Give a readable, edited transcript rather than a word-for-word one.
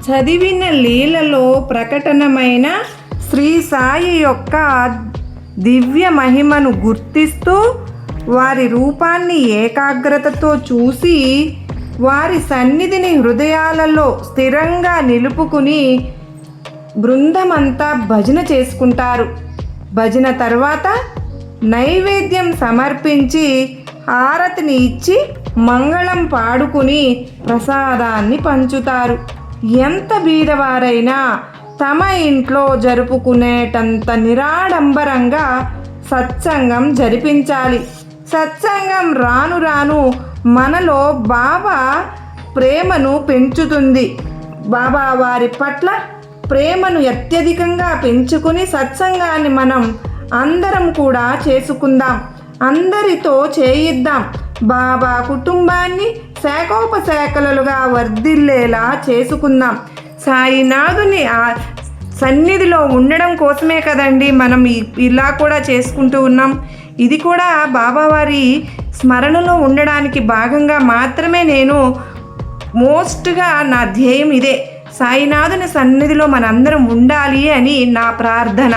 చదివిన లీలలో ప్రకటనమైన శ్రీ సాయి యొక్క దివ్య మహిమను గుర్తిస్తూ వారి రూపాన్ని ఏకాగ్రతతో చూసి వారి సన్నిధిని హృదయాలలో స్థిరంగా నిలుపుకుని బృందమంతా భజన చేసుకుంటారు. భజన తర్వాత నైవేద్యం సమర్పించి హారతిని ఇచ్చి మంగళం పాడుకుని ప్రసాదాన్ని పంచుతారు. ఎంత బీదవారైనా తమ ఇంట్లో జరుపుకునేటంత నిరాడంబరంగా సత్సంగం జరిపించాలి. సత్సంగం రాను రాను మనలో బాబా ప్రేమను పెంచుతుంది. బాబా వారి పట్ల ప్రేమను అత్యధికంగా పెంచుకుని సత్సంగాన్ని మనం అందరం కూడా చేసుకుందాం, అందరితో చేయిద్దాం. బాబా కుటుంబాన్ని శాఖోపశాఖలుగా వర్ధిల్లేలా చేసుకుందాం. సాయినాథుని సన్నిధిలో ఉండడం కోసమే కదండి మనం ఇలా కూడా చేసుకుంటూ ఉన్నాం. ఇది కూడా బాబావారి స్మరణలో ఉండడానికి భాగంగా మాత్రమే నేను మోస్ట్గా నా ధ్యేయం ఇదే. సాయినాథుని సన్నిధిలో మనందరం ఉండాలి అని నా ప్రార్థన.